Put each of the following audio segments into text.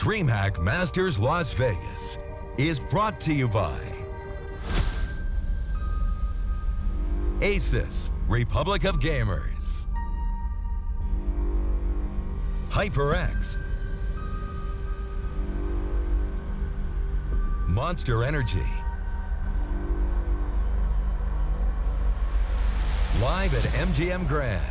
DreamHack Masters Las Vegas is brought to you by Asus, Republic of Gamers, HyperX, Monster Energy, live at MGM Grand.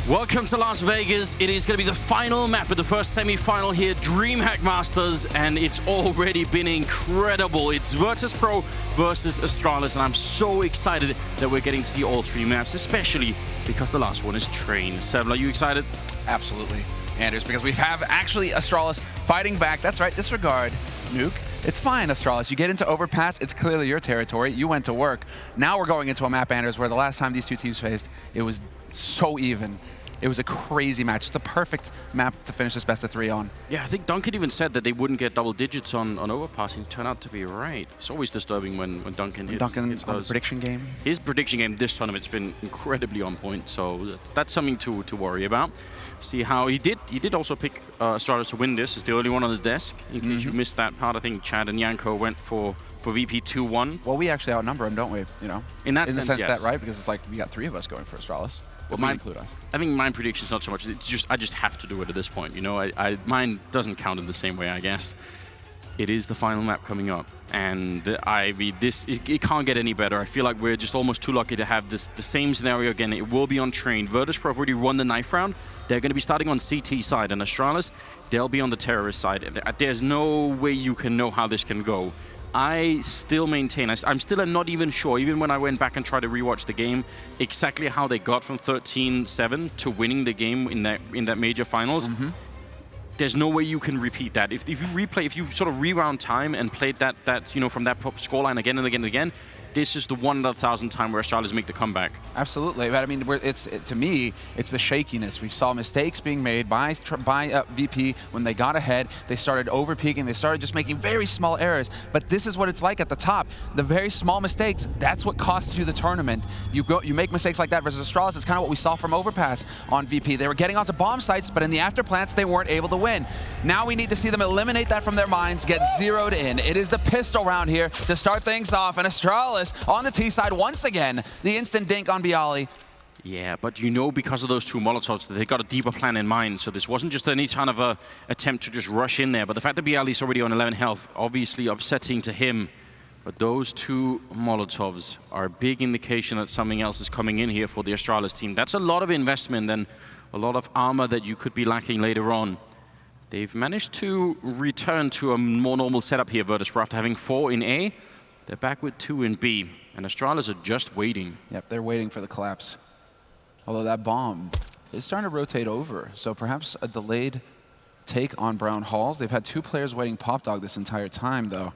Welcome to Las Vegas. It is going to be the final map of the first semi-final here, DreamHack Masters, and it's already been incredible. It's Virtus.Pro versus Astralis, and I'm so excited that we're getting to see all three maps, especially because the last one is Train. Seville, are you excited? Absolutely, Anders, because we have actually Astralis fighting back. That's right, disregard Nuke. It's fine, Astralis. You get into Overpass, it's clearly your territory. You went to work. Now we're going into a map, Anders, where the last time these two teams faced, it was so even. It was a crazy match. It's the perfect map to finish this best of 3 on. Yeah, I think Duncan even said that they wouldn't get double digits on overpassing. It turned out to be right. It's always disturbing when Duncan hits On the prediction game. His prediction game this tournament's been incredibly on point, so that's something to worry about. See how he did also pick Astralis to win this. He's the only one on the desk. In case you missed that part, I think Chad and Yanko went for VP 2-1. Well, we actually outnumber him, don't we? You know, in the sense yes. that, right? Because it's like we got 3 of us going for Astralis. Well, include us. I think my prediction's not so much. It's just I just have to do it at this point. You know, mine doesn't count in the same way, I guess. It is the final map coming up, and it can't get any better. I feel like we're just almost too lucky to have the same scenario again. It will be on Train. Virtus.Pro have already won the knife round. They're going to be starting on CT side, and Astralis, they'll be on the terrorist side. There's no way you can know how this can go. I still maintain, I'm still not even sure, even when I went back and tried to rewatch the game, exactly how they got from 13-7 to winning the game in that major finals. There's no way you can repeat that. If you replay, if you sort of rewound time and played that you know, from that scoreline again and again and again, this is the 1 in 1,000 time where Astralis make the comeback. Absolutely, but I mean, to me, it's the shakiness. We saw mistakes being made by VP when they got ahead. They started over-peaking. They started just making very small errors. But this is what it's like at the top. The very small mistakes, that's what costs you the tournament. You make mistakes like that versus Astralis. It's kind of what we saw from Overpass on VP. They were getting onto bomb sites, but in the afterplants, they weren't able to win. Now we need to see them eliminate that from their minds, get zeroed in. It is the pistol round here to start things off, and Astralis on the T side once again. The instant dink on Bialy. Yeah, but you know, because of those 2 Molotovs, that they got a deeper plan in mind. So this wasn't just any kind of a attempt to just rush in there. But the fact that Bialy's already on 11 health, obviously upsetting to him. But those 2 Molotovs are a big indication that something else is coming in here for the Astralis team. That's a lot of investment and a lot of armor that you could be lacking later on. They've managed to return to a more normal setup here, Virtus.Pro, after having 4 in A. They're back with 2 in B, and Astralis are just waiting. Yep, they're waiting for the collapse. Although that bomb is starting to rotate over, so perhaps a delayed take on Brown Halls. They've had 2 players waiting Pop Dog this entire time, though.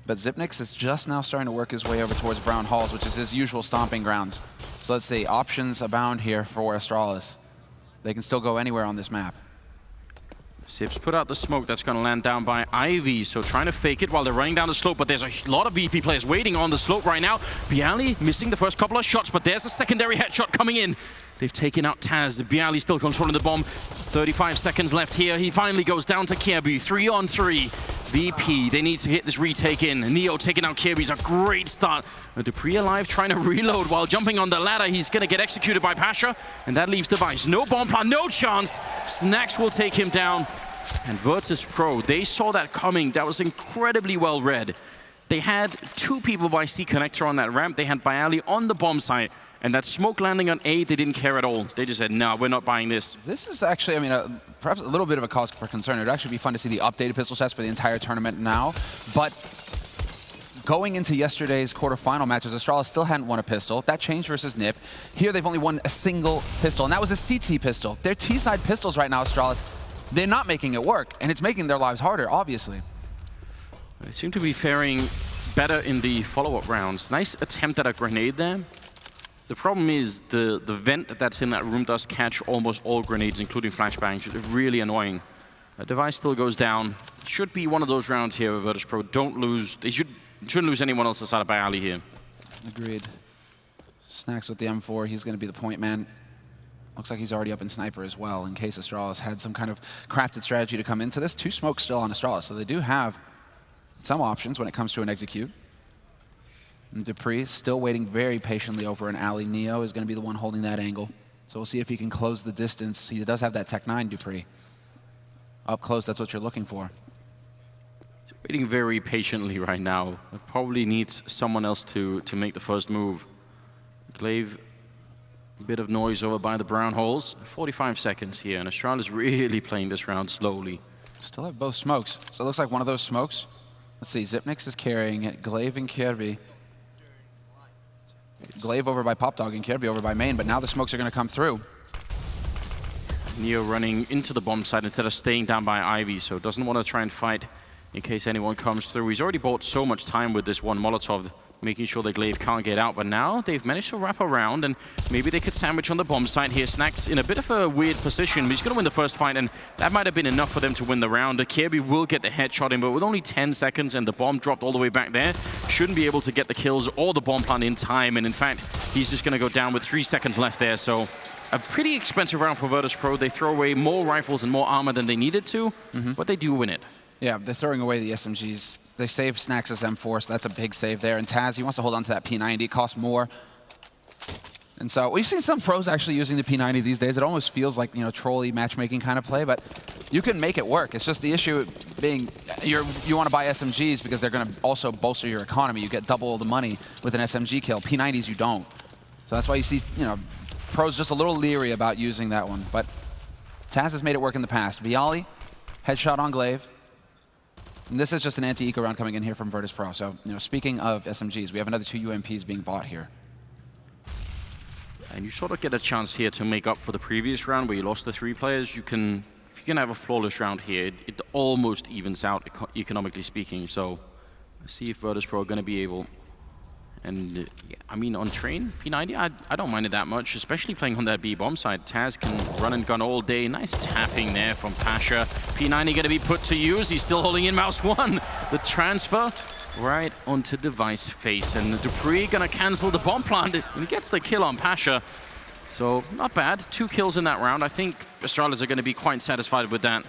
But Zipnix is just now starting to work his way over towards Brown Halls, which is his usual stomping grounds. So let's see, options abound here for Astralis. They can still go anywhere on this map. Sips put out the smoke that's going to land down by Ivy, so trying to fake it while they're running down the slope, but there's a lot of VP players waiting on the slope right now. Bialy missing the first couple of shots, but there's a secondary headshot coming in. They've taken out Taz. Bialy still controlling the bomb. 35 seconds left here. He finally goes down to Kirby. 3 on 3. VP, they need to hit this retake in. Neo taking out Kirby's a great start. Dupree alive, trying to reload while jumping on the ladder. He's going to get executed by Pasha, and that leaves Device. No bomb plan, no chance. Snacks will take him down. And Virtus.Pro, they saw that coming. That was incredibly well read. They had 2 people by C connector on that ramp. They had Bialy on the bomb site. And that smoke landing on A, they didn't care at all. They just said, no, we're not buying this. This is actually, I mean, perhaps a little bit of a cause for concern. It would actually be fun to see the updated pistol sets for the entire tournament now. But Going into yesterday's quarterfinal matches, Astralis still hadn't won a pistol. That changed versus NiP. Here they've only won a single pistol, and that was a CT pistol. They're T-side pistols right now, Astralis. They're not making it work, and it's making their lives harder, obviously. They seem to be faring better in the follow-up rounds. Nice attempt at a grenade there. The problem is the vent that's in that room does catch almost all grenades, including flashbangs. It's really annoying. The device still goes down. Should be one of those rounds here with Virtus.Pro. Don't lose. They shouldn't lose anyone else outside of Bialy here. Agreed. Snacks with the M4. He's going to be the point man. Looks like he's already up in Sniper as well, in case Astralis had some kind of crafted strategy to come into this. 2 smokes still on Astralis, so they do have some options when it comes to an execute. And Dupree still waiting very patiently over an alley. Neo is going to be the one holding that angle. So we'll see if he can close the distance. He does have that Tech 9, Dupree. Up close, that's what you're looking for. He's waiting very patiently right now. It probably needs someone else to make the first move. Glaive, a bit of noise over by the brown holes. 45 seconds here, and Astralis is really playing this round slowly. Still have both smokes. So it looks like one of those smokes. Let's see, Zipnix is carrying it. Glaive and Kirby. Glaive over by Popdog and Kirby over by main, but now the smokes are going to come through. Neo running into the bomb site instead of staying down by Ivy, so doesn't want to try and fight in case anyone comes through. He's already bought so much time with this one Molotov, making sure that Glaive can't get out, but now they've managed to wrap around, and maybe they could sandwich on the bomb site here. Snacks in a bit of a weird position, but he's going to win the first fight, and that might have been enough for them to win the round. Kirby will get the headshot in, but with only 10 seconds and the bomb dropped all the way back there, shouldn't be able to get the kills or the bomb plant in time, and in fact, he's just going to go down with 3 seconds left there, so a pretty expensive round for Virtus.Pro. They throw away more rifles and more armor than they needed to, but they do win it. Yeah, they're throwing away the SMGs. They save Snacks' M4, so that's a big save there. And Taz, he wants to hold on to that P90. It costs more. And so we've seen some pros actually using the P90 these days. It almost feels like, trolley matchmaking kind of play, but you can make it work. It's just the issue being you want to buy SMGs because they're going to also bolster your economy. You get double the money with an SMG kill. P90s, you don't. So that's why you see, pros just a little leery about using that one. But Taz has made it work in the past. Bialy, headshot on Glaive. And this is just an anti-eco round coming in here from Virtus.Pro. So, speaking of SMGs, we have another 2 UMPs being bought here. And you sort of get a chance here to make up for the previous round where you lost the 3 players. If you can have a flawless round here, it almost evens out economically speaking. So, let's see if Virtus.Pro are going to be able. And yeah, I mean, on train, P90, I don't mind it that much, especially playing on that B bomb side. Taz can run and gun all day. Nice tapping there from Pasha. P90 going to be put to use. He's still holding in mouse 1. The transfer right onto device face. And Dupree going to cancel the bomb plant. And he gets the kill on Pasha. So, not bad. 2 kills in that round. I think Astralis are going to be quite satisfied with that.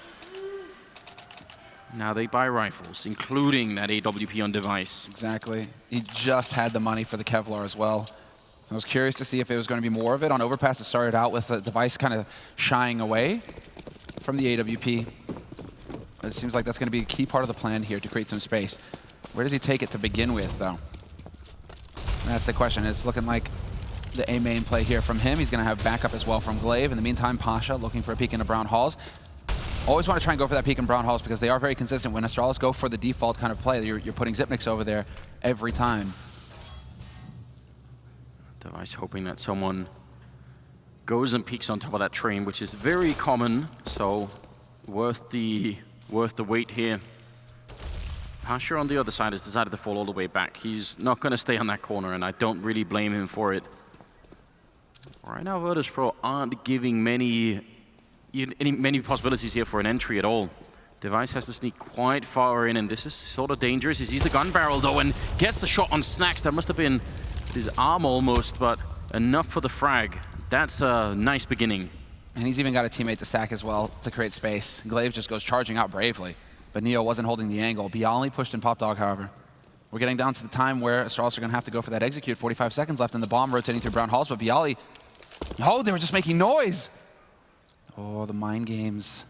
Now they buy rifles, including that AWP on device. Exactly. He just had the money for the Kevlar as well. I was curious to see if it was going to be more of it. On Overpass, it started out with the device kind of shying away from the AWP. But it seems like that's going to be a key part of the plan here to create some space. Where does he take it to begin with, though? And that's the question. It's looking like the A main play here from him. He's going to have backup as well from Glaive. In the meantime, Pasha looking for a peek into Brown Halls. Always want to try and go for that peek in Brown Halls because they are very consistent. When Astralis go for the default kind of play, you're putting Zipnix over there every time. Device hoping that someone goes and peeks on top of that train, which is very common, so worth the wait here. Pasha on the other side has decided to fall all the way back. He's not going to stay on that corner, and I don't really blame him for it. Right now, Virtus.Pro aren't giving many possibilities here for an entry at all. Device has to sneak quite far in, and this is sort of dangerous. He sees the gun barrel, though, and gets the shot on Snacks. That must have been his arm almost, but enough for the frag. That's a nice beginning. And he's even got a teammate to sack as well to create space. Glaive just goes charging out bravely, but Neo wasn't holding the angle. Bialy pushed in Popdog, however. We're getting down to the time where Astralis are going to have to go for that execute. 45 seconds left in the bomb rotating through Brown Halls, but Bialy... Oh, they were just making noise! Oh, the mind games.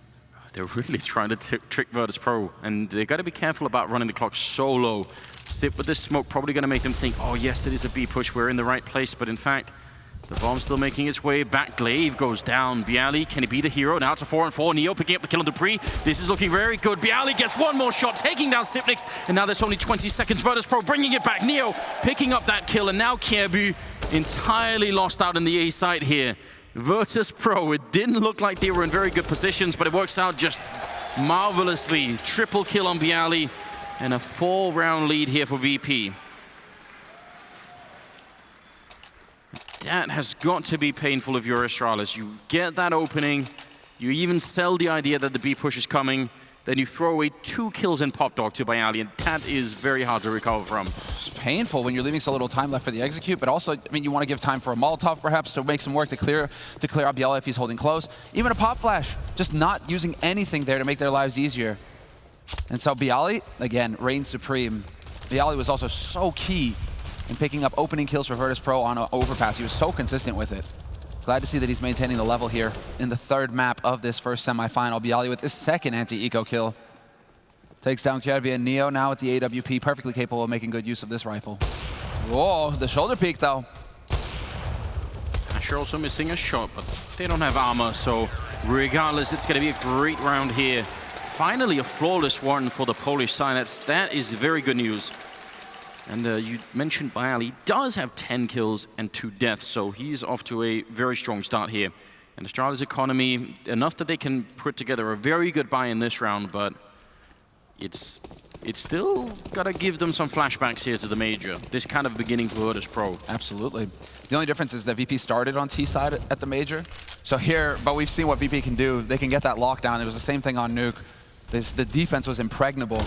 They're really trying to trick Virtus.Pro, and they've got to be careful about running the clock so low. Sip with this smoke probably going to make them think, oh yes, it is a B push, we're in the right place, but in fact, The bomb still making its way back. Glaive goes down. Bialy, can he be the hero? Now it's a 4-on-4. Neo picking up the kill on Dupree. This is looking very good. Bialy gets one more shot, taking down Sipnix. And now there's only 20 seconds. Virtus.Pro bringing it back. Neo picking up that kill. And now Kjaerbye entirely lost out in the A site here. Virtus.Pro, it didn't look like they were in very good positions, but it works out just marvelously. Triple kill on Bialy and a 4-round lead here for VP. That has got to be painful if you're Astralis. You get that opening, you even sell the idea that the B push is coming, then you throw away 2 kills in Pop Dog to Bialy, and that is very hard to recover from. It's painful when you're leaving so little time left for the execute, but also, I mean, you want to give time for a Molotov perhaps to make some work to clear out Bialy if he's holding close. Even a Pop Flash, just not using anything there to make their lives easier. And so Bialy, again, reigns supreme. Bialy was also so key in picking up opening kills for Virtus.Pro on an overpass. He was so consistent with it. Glad to see that he's maintaining the level here in the 3rd map of this first semifinal. Bialy with his 2nd anti-eco kill. Takes down Kjaerbye and Neo now with the AWP, perfectly capable of making good use of this rifle. Whoa, the shoulder peek though. Asher also missing a shot, but they don't have armor, so regardless, it's going to be a great round here. Finally, a flawless one for the Polish side. That is very good news. And you mentioned Bialy does have 10 kills and 2 deaths, so he's off to a very strong start here. And Astralis economy, enough that they can put together a very good buy in this round, but it's still got to give them some flashbacks here to the major. This kind of beginning for Virtus.Pro. Absolutely. The only difference is that VP started on T side at the major. So here, but we've seen what VP can do. They can get that lockdown. It was the same thing on Nuke. The defense was impregnable.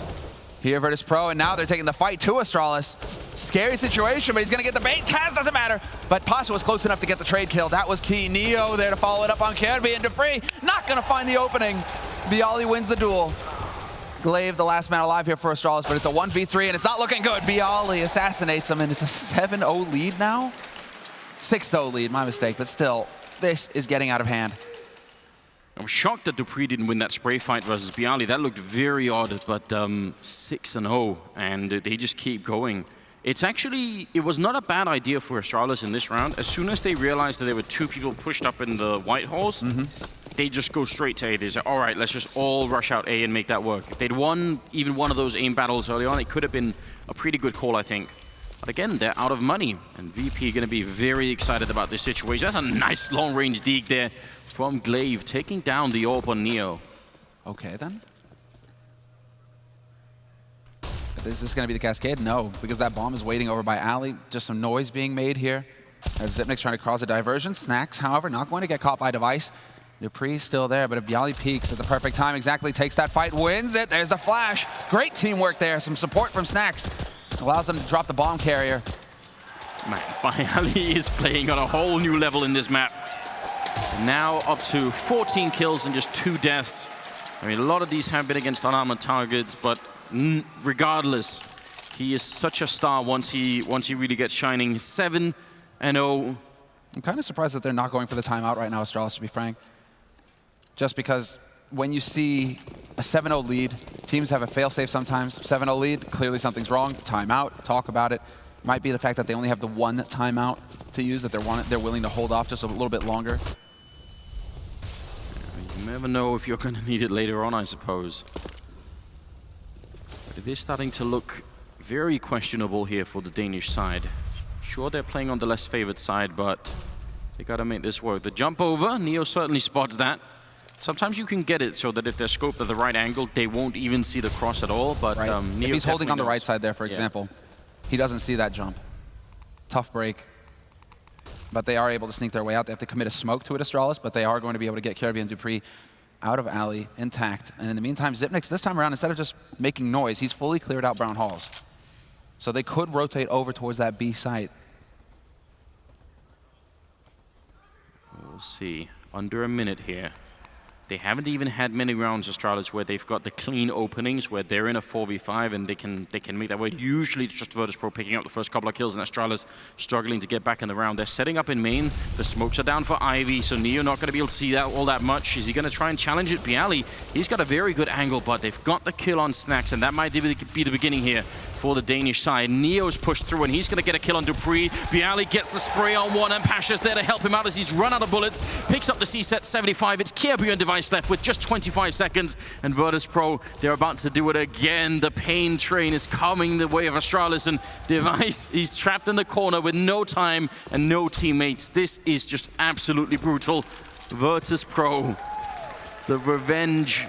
Here, Virtus.Pro, and now they're taking the fight to Astralis. Scary situation, but he's going to get the bait. Taz doesn't matter. But Pasha was close enough to get the trade kill. That was key. Neo there to follow it up on Kjaerbye, and Dupree not going to find the opening. Bialy wins the duel. Glaive, the last man alive here for Astralis, but it's a 1v3, and it's not looking good. Bialy assassinates him, and it's a 7-0 lead now? 6-0 lead, my mistake, but still, this is getting out of hand. I'm shocked that Dupree didn't win that spray fight versus Bialy. That looked very odd, but 6-0, and they just keep going. It was not a bad idea for Astralis in this round. As soon as they realized that there were 2 people pushed up in the white halls, they just go straight to A. They say, all right, let's just all rush out A and make that work. If they'd won even one of those aim battles early on, it could have been a pretty good call, I think. But again, they're out of money, and VP are going to be very excited about this situation. That's a nice long-range dig there from Glaive, taking down the AWP on Neo. Okay, then. Is this going to be the cascade? No, because that bomb is waiting over by Ali. Just some noise being made here. As Zipnik's trying to cause a diversion. Snacks, however, not going to get caught by device. Dupree's still there, but if Bialy peeks at the perfect time, exactly takes that fight, wins it. There's the flash. Great teamwork there. Some support from Snacks. Allows them to drop the bomb carrier. Man, Bialy is playing on a whole new level in this map. Now up to 14 kills and just 2 deaths. I mean, a lot of these have been against unarmored targets, but regardless, he is such a star once he really gets shining. 7-0. I'm kind of surprised that they're not going for the timeout right now, Astralis, to be frank. Just because when you see a 7-0 lead, teams have a fail-safe sometimes. 7-0 lead, clearly something's wrong. Timeout, talk about it. Might be the fact that they only have the 1 timeout to use, that they're willing to hold off just a little bit longer. You never know if you're going to need it later on, I suppose. But it is starting to look very questionable here for the Danish side. Sure, they're playing on the less favored side, but they got to make this work. The jump over, Neo certainly spots that. Sometimes you can get it so that if they're scoped at the right angle, they won't even see the cross at all. But right. Neo if he's holding on the right side there, for example, he doesn't see that jump. Tough break. But they are able to sneak their way out. They have to commit a smoke to it, Astralis, but they are going to be able to get Kjaerbye and Dupree out of alley intact. And in the meantime, Zipnix this time around, instead of just making noise, he's fully cleared out brown halls. So they could rotate over towards that B site. We'll see. Under a minute here. They haven't even had many rounds, Astralis, where they've got the clean openings, where they're in a 4v5 and they can make that way. Usually it's just Virtus.Pro picking up the first couple of kills and Astralis struggling to get back in the round. They're setting up in main. The smokes are down for Ivy, so Neo not going to be able to see that all that much. Is he going to try and challenge it? Bialy, he's got a very good angle, but they've got the kill on Snacks, and that might be the beginning here for the Danish side. Neo's pushed through, and he's going to get a kill on Dupree. Bialy gets the spray on one, and Pasha's there to help him out as he's run out of bullets. Picks up the C-set 75. It's Kjaerbye and Device left with just 25 seconds. And Virtus.Pro, they're about to do it again. The pain train is coming the way of Astralis, and Device, he's trapped in the corner with no time and no teammates. This is just absolutely brutal. Virtus.Pro, the revenge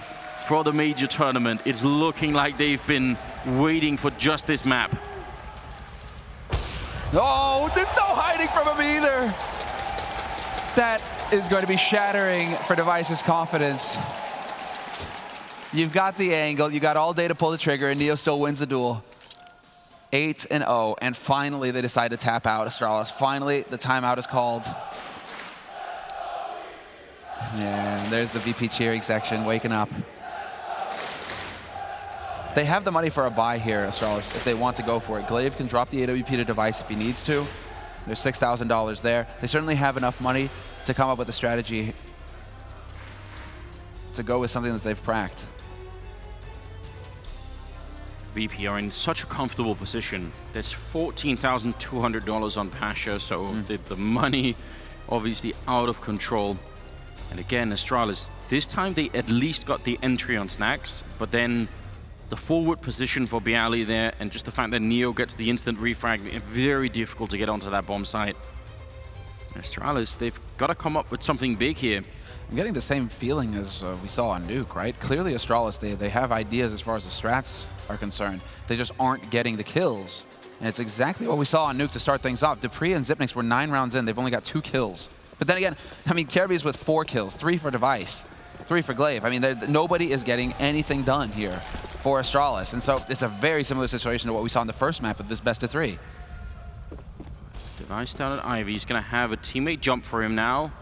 for the major tournament. It's looking like they've been waiting for just this map. Oh, there's no hiding from him either. That is going to be shattering for Device's confidence. You've got the angle, you got all day to pull the trigger, and Neo still wins the duel. 8-0, and finally they decide to tap out Astralis. Finally, the timeout is called. Yeah, there's the VP cheering section waking up. They have the money for a buy here, Astralis, if they want to go for it. Glaive can drop the AWP to Device if he needs to. There's $6,000 there. They certainly have enough money to come up with a strategy to go with something that they've pracked. VP are in such a comfortable position. There's $14,200 on Pasha, so the money obviously out of control. And again, Astralis, this time they at least got the entry on Snacks, but then the forward position for Bialy there, and just the fact that Neo gets the instant refrag, very difficult to get onto that bomb site. Astralis, they've got to come up with something big here. I'm getting the same feeling as we saw on Nuke, right? Clearly Astralis, they have ideas as far as the strats are concerned. They just aren't getting the kills. And it's exactly what we saw on Nuke to start things off. Dupree and Xyp9x were 9 rounds in. They've only got 2 kills. But then again, I mean, Kjaerbye is with 4 kills, 3 for Device, 3 for Glaive. I mean, nobody is getting anything done here for Astralis. And so it's a very similar situation to what we saw in the first map of this best of 3. Device down at Ivy. He's going to have a teammate jump for him now.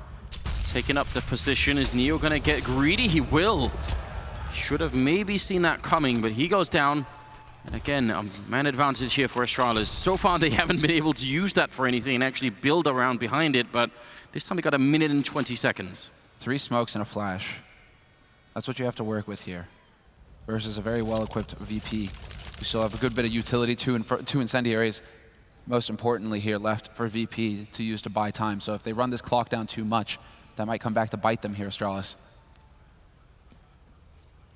Taking up the position. Is Neo going to get greedy? He will. Should have maybe seen that coming, but he goes down. And again, a man advantage here for Astralis. So far, they haven't been able to use that for anything and actually build around behind it, but this time we got 1 minute and 20 seconds. 3 smokes and a flash. That's what you have to work with here. Versus a very well-equipped VP. We still have a good bit of utility, 2 incendiaries, most importantly here, left for VP to use to buy time. So if they run this clock down too much, that might come back to bite them here, Astralis.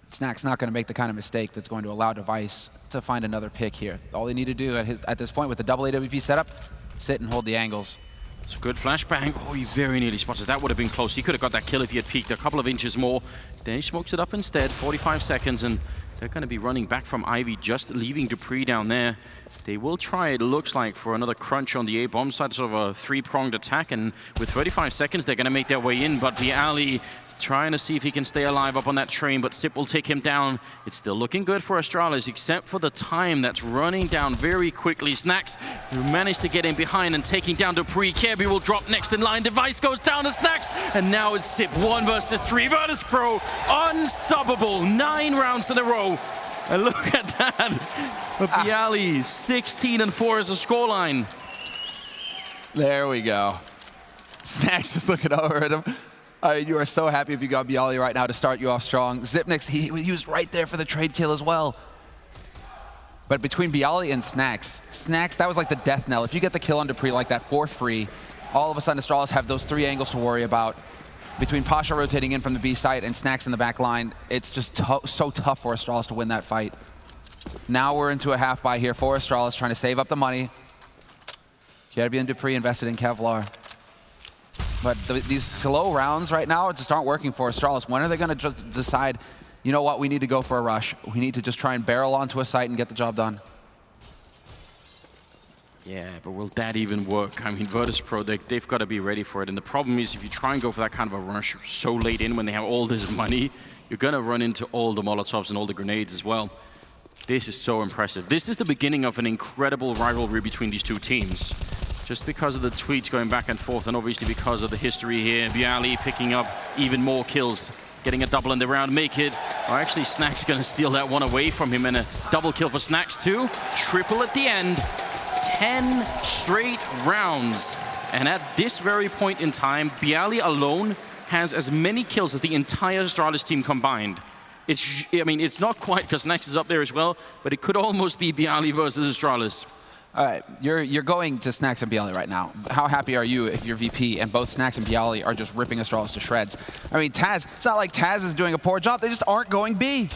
Snack's not going to make the kind of mistake that's going to allow Device to find another pick here. All they need to do at this point with the double AWP setup, sit and hold the angles. It's a good flashbang. Oh, he very nearly spotted. That would have been close. He could have got that kill if he had peeked a couple of inches more. Then he smokes it up instead, 45 seconds, and they're going to be running back from Ivy, just leaving Dupree down there. They will try, it looks like, for another crunch on the A-bomb side, sort of a 3-pronged attack, and with 35 seconds, they're going to make their way in, but Bialy trying to see if he can stay alive up on that train, but Xyp will take him down. It's still looking good for Astralis, except for the time that's running down very quickly. Snacks, who managed to get in behind and taking down Dupree. Kjaerbye will drop next in line. Device goes down to Snacks, and now it's Xyp 1 versus 3. Virtus.Pro, unstoppable, 9 rounds in a row. And look at that. But Bialy, 16-4 is the scoreline. There we go. Snacks just looking over at him. You are so happy if you got Bialy right now to start you off strong. Xyp9x, he was right there for the trade kill as well. But between Bialy and Snacks, that was like the death knell. If you get the kill on Dupree like that for free, all of a sudden Astralis have those 3 angles to worry about. Between Pasha rotating in from the B side and Snacks in the back line, it's just so tough for Astralis to win that fight. Now we're into a half buy here for Astralis, trying to save up the money. Kjaerbye and Dupree invested in Kevlar. But these slow rounds right now just aren't working for Astralis. When are they going to just decide, you know what, we need to go for a rush. We need to just try and barrel onto a site and get the job done. Yeah, but will that even work? I mean, Virtus.Pro, they've got to be ready for it. And the problem is, if you try and go for that kind of a rush so late in when they have all this money, you're going to run into all the Molotovs and all the grenades as well. This is so impressive. This is the beginning of an incredible rivalry between these two teams. Just because of the tweets going back and forth, and obviously because of the history here. Bialy picking up even more kills, getting a double in the round, make it. Or actually, Snacks going to steal that one away from him, and a double kill for Snacks too. Triple at the end. 10 straight rounds. And at this very point in time, Bialy alone has as many kills as the entire Astralis team combined. I mean, it's not quite because Snax is up there as well, but it could almost be Bialy versus Astralis. All right, you're going to Snax and Bialy right now. How happy are you if you're VP and both Snax and Bialy are just ripping Astralis to shreds? I mean, Taz, it's not like Taz is doing a poor job. They just aren't going B.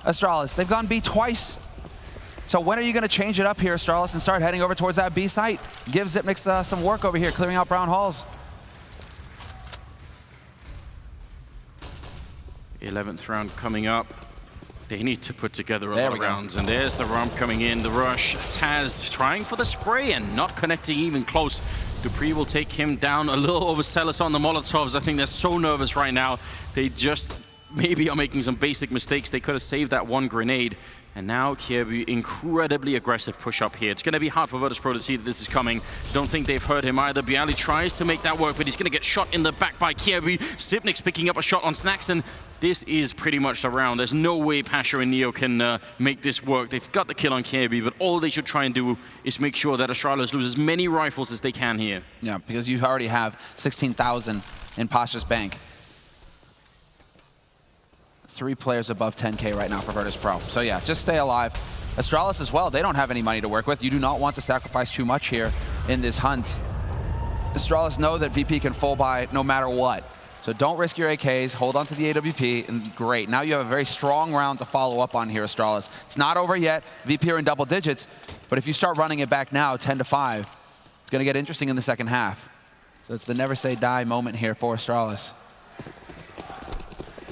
Astralis, they've gone B twice. So when are you going to change it up here, Astralis, and start heading over towards that B site? Give Xyp9x some work over here, clearing out brown halls. 11th round coming up. They need to put together a lot of rounds. And there's the rump coming in, the rush. Taz trying for the spray and not connecting even close. Dupree will take him down a little overzealous on the Molotovs. I think they're so nervous right now. They just maybe are making some basic mistakes. They could have saved that one grenade. And now Kjaerbye, incredibly aggressive push up here. It's going to be hard for Virtus.Pro to see that this is coming. Don't think they've heard him either. Bialy tries to make that work, but he's going to get shot in the back by Kjaerbye. Xyp9x picking up a shot on Snax, and this is pretty much the round. There's no way Pasha and Neo can make this work. They've got the kill on Kjaerbye, but all they should try and do is make sure that Astralis lose as many rifles as they can here. Yeah, because you already have 16,000 in Pasha's bank. 3 players above 10K right now for Virtus.Pro. So yeah, just stay alive. Astralis as well, they don't have any money to work with. You do not want to sacrifice too much here in this hunt. Astralis know that VP can full buy no matter what. So don't risk your AKs, hold on to the AWP, and great. Now you have a very strong round to follow up on here, Astralis. It's not over yet. VP are in double digits, but if you start running it back now, 10-5, it's going to get interesting in the second half. So it's the never say die moment here for Astralis.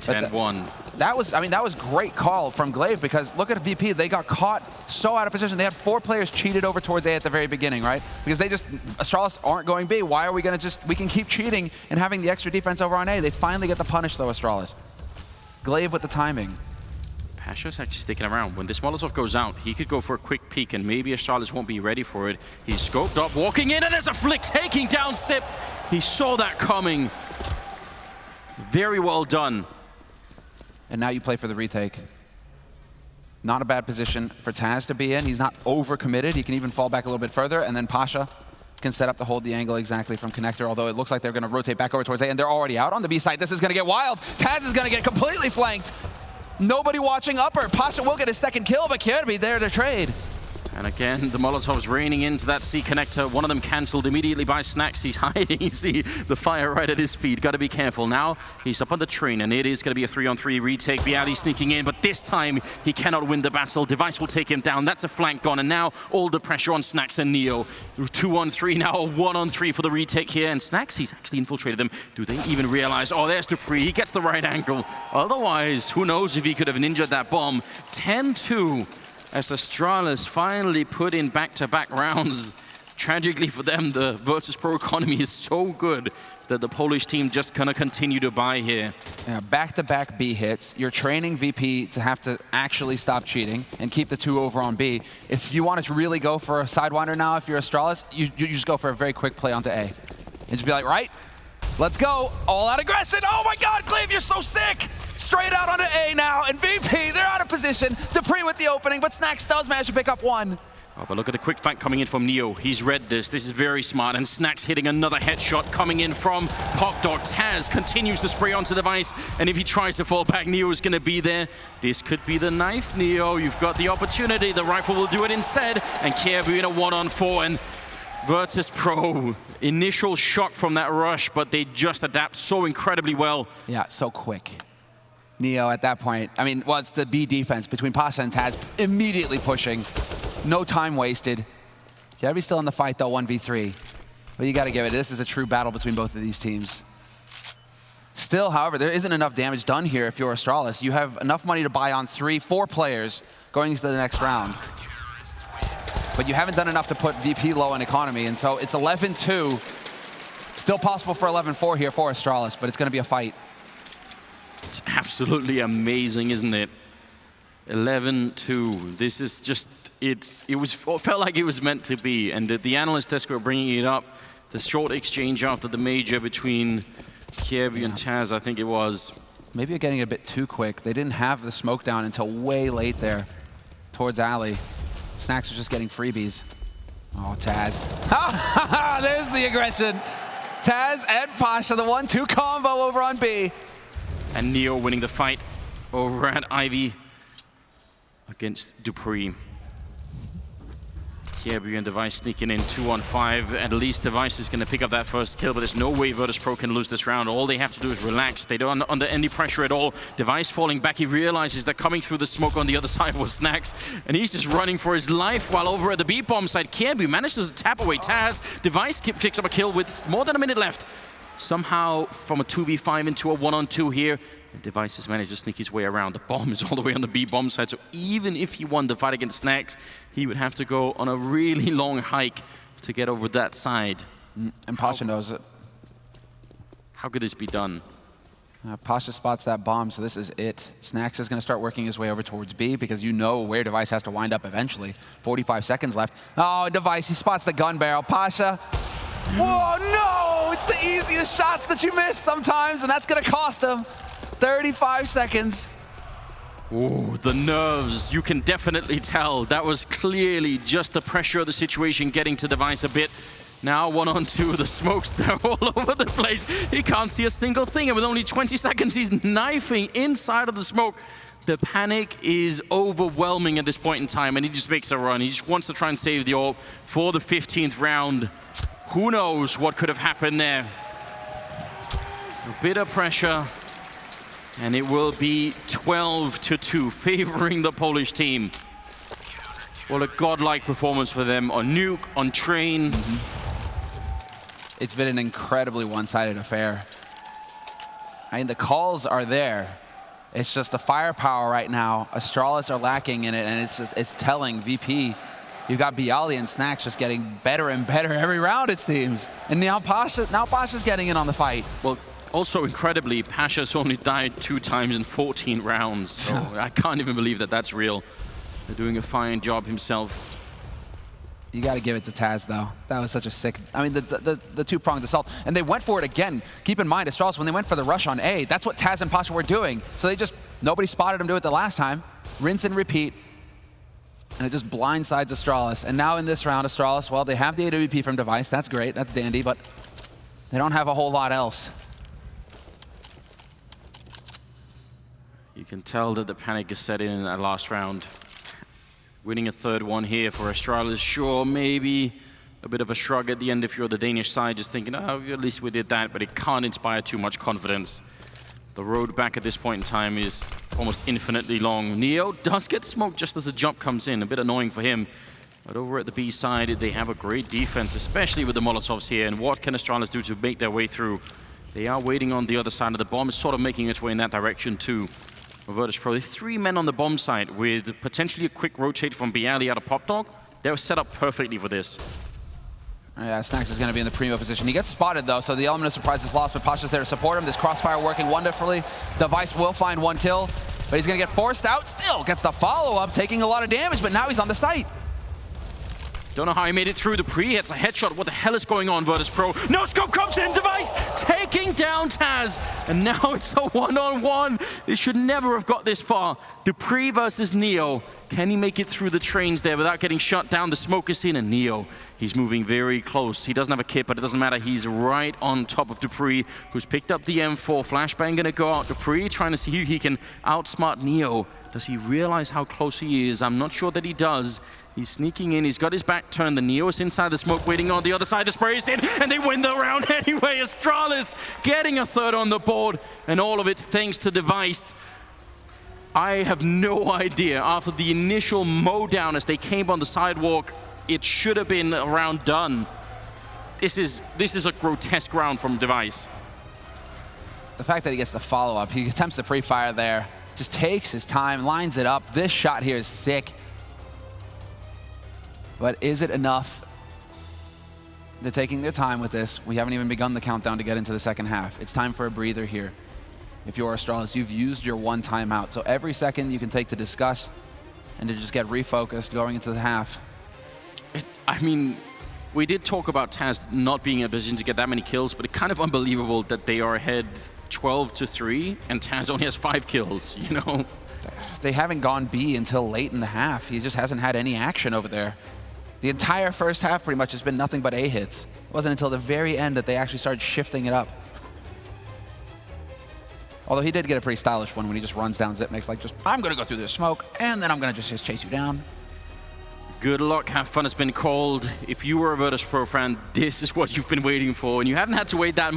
10-1. That was great call from Glaive, because look at VP. They got caught so out of position. They had 4 players cheated over towards A at the very beginning, right? Because Astralis aren't going B. Why are we going to we can keep cheating and having the extra defense over on A. They finally get the punish though, Astralis. Glaive with the timing. Pasha's actually sticking around. When this Molotov goes out, he could go for a quick peek, and maybe Astralis won't be ready for it. He's scoped up, walking in, and there's a flick taking down Xyp. He saw that coming. Very well done. And now you play for the retake. Not a bad position for Taz to be in. He's not overcommitted. He can even fall back a little bit further, and then Pasha can set up to hold the angle exactly from connector, although it looks like they're going to rotate back over towards A, and they're already out on the B side. This is going to get wild. Taz is going to get completely flanked. Nobody watching upper. Pasha will get his second kill, but Kjaerbye there to trade. And again, the Molotovs raining into that C connector. One of them cancelled immediately by Snax. He's hiding. You see the fire right at his feet. Got to be careful. Now he's up on the train, and it is going to be a 3-on-3 retake. Bialy sneaking in, but this time he cannot win the battle. Device will take him down. That's a flank gone, and now all the pressure on Snax and Neo. 2-on-3 now, a 1-on-3 for the retake here. And Snax, he's actually infiltrated them. Do they even realize? Oh, there's Dupree. He gets the right angle. Otherwise, who knows if he could have ninja'd that bomb. 10-2. As Astralis finally put in back-to-back rounds. Tragically for them, the Virtus.Pro economy is so good that the Polish team just gonna continue to buy here. Yeah, back-to-back B hits. You're training VP to have to actually stop cheating and keep the 2 over on B. If you want to really go for a Sidewinder now, if you're Astralis, you just go for a very quick play onto A. And just be like, right, let's go. All out aggression. Oh my God, Glaive, you're so sick. Straight out onto A now, and VP, they're out of position. Dupree with the opening, but Snax does manage to pick up 1. Oh, but look at the quick fight coming in from Neo. He's read this. This is very smart, and Snax hitting another headshot coming in from Popdog. Taz continues to spray onto Device, and if he tries to fall back, Neo is going to be there. This could be the knife, Neo. You've got the opportunity. The rifle will do it instead, and Kjaerbye in a 1-on-4, and Virtus.Pro, initial shock from that rush, but they just adapt so incredibly well. Yeah, so quick. Neo at that point, I mean, well, it's the B defense between Pasha and Taz immediately pushing. No time wasted. Kjaerbye's still in the fight though, 1v3. But you gotta give it, this is a true battle between both of these teams. Still, however, there isn't enough damage done here if you're Astralis. You have enough money to buy on 4 players going into the next round. But you haven't done enough to put VP low in economy, and so it's 11-2. Still possible for 11-4 here for Astralis, but it's gonna be a fight. It's absolutely amazing, isn't it? 11-2. This is just, it felt like it was meant to be. And the analyst desk were bringing it up. The short exchange after the major between Kjaerbye and Taz, I think it was. Maybe you're getting a bit too quick. They didn't have the smoke down until way late there towards Alley. Snax was just getting freebies. Oh, Taz. There's the aggression. Taz and Pasha, the 1-2 combo over on B. And Neo winning the fight over at Ivy against Dupree. Kiebu and Device sneaking in 2-on-5. At least Device is going to pick up that first kill, but there's no way Virtus.Pro can lose this round. All they have to do is relax. They don't under any pressure at all. Device falling back. He realizes they're coming through the smoke on the other side with Snacks, and he's just running for his life, while over at the B-bomb side, Kiebu manages to tap away Taz. Device picks up a kill with more than a minute left. Somehow from a 2v5 into a 1-on-2 here. And Device has managed to sneak his way around. The bomb is all the way on the B-bomb side, so even if he won the fight against Snacks, he would have to go on a really long hike to get over that side. And Pasha knows it. How could this be done? Pasha spots that bomb, so this is it. Snacks is going to start working his way over towards B, because you know where Device has to wind up eventually. 45 seconds left. Oh, Device, he spots the gun barrel. Pasha. Whoa, no! It's the easiest shots that you miss sometimes, and that's going to cost him. 35 seconds. Oh, the nerves. You can definitely tell. That was clearly just the pressure of the situation getting to Device a bit. Now 1-on-2, the smokes, they're all over the place. He can't see a single thing, and with only 20 seconds, he's knifing inside of the smoke. The panic is overwhelming at this point in time, and he just makes a run. He just wants to try and save the orb for the 15th round. Who knows what could have happened there? A bit of pressure. And it will be 12-2, favoring the Polish team. What a godlike performance for them on Nuke, on Train. It's been an incredibly one-sided affair. I mean, the calls are there. It's just the firepower right now. Astralis are lacking in it, and it's telling. VP, you've got Bialy and Snacks just getting better and better every round, it seems. And now Pasha's getting in on the fight. Well, also, incredibly, Pasha's only died 2 times in 14 rounds, so I can't even believe that that's real. They're doing a fine job himself. You got to give it to Taz, though. That was such a sick... I mean, the two-pronged assault. And they went for it again. Keep in mind, Astralis, when they went for the rush on A, that's what Taz and Pasha were doing. So they just... Nobody spotted him do it the last time. Rinse and repeat. And it just blindsides Astralis. And now in this round, Astralis, well, they have the AWP from Device. That's great. That's dandy. But they don't have a whole lot else. You can tell that the panic is set in that last round. Winning a third one here for Astralis, sure, maybe a bit of a shrug at the end if you're the Danish side, just thinking, oh, at least we did that, but it can't inspire too much confidence. The road back at this point in time is almost infinitely long. Neo does get smoked just as the jump comes in, a bit annoying for him. But over at the B side, they have a great defense, especially with the Molotovs here, and what can Astralis do to make their way through? They are waiting on the other side of the bomb, it's sort of making its way in that direction too. Virtus.Pro, there's 3 men on the bomb site with potentially a quick rotate from Bialy out of Pop Dog. They were set up perfectly for this. Yeah, Snacks is going to be in the primo position. He gets spotted, though, so the element of surprise is lost, but Pasha's there to support him. This crossfire working wonderfully. Device will find 1 kill, but he's going to get forced out. Still gets the follow-up, taking a lot of damage, but now he's on the site. Don't know how he made it through. Dupree hits a headshot. What the hell is going on, Virtus.Pro? No scope comes in. Device taking down Taz. And now it's a 1-on-1. They should never have got this far. Dupree versus Neo. Can he make it through the trains there without getting shut down? The smoke is in, and Neo, he's moving very close. He doesn't have a kit, but it doesn't matter. He's right on top of Dupree, who's picked up the M4. Flashbang gonna go out. Dupree trying to see who he can outsmart Neo. Does he realize how close he is? I'm not sure that he does. He's sneaking in, he's got his back turned, the Neo is inside the smoke, waiting on the other side, the spray is in, and they win the round anyway. Astralis getting a third on the board, and all of it thanks to Device. I have no idea, after the initial mow down as they came on the sidewalk, it should have been a round done. This is a grotesque round from Device. The fact that he gets the follow-up, he attempts the pre-fire there, just takes his time, lines it up. This shot here is sick. But is it enough? They're taking their time with this. We haven't even begun the countdown to get into the second half. It's time for a breather here. If you're Astralis, you've used your 1 timeout. So every second you can take to discuss and to just get refocused going into the half. I mean, we did talk about Taz not being in a position to get that many kills, but it's kind of unbelievable that they are ahead 12-3 and Taz only has 5 kills, you know? They haven't gone B until late in the half. He just hasn't had any action over there. The entire first half pretty much has been nothing but A hits. It wasn't until the very end that they actually started shifting it up. Although he did get a pretty stylish one when he just runs down Zipnik's like, I'm going to go through this smoke, and then I'm going to just chase you down. Good luck, have fun has been called. If you were a Virtus.Pro fan, this is what you've been waiting for. And you haven't had to wait that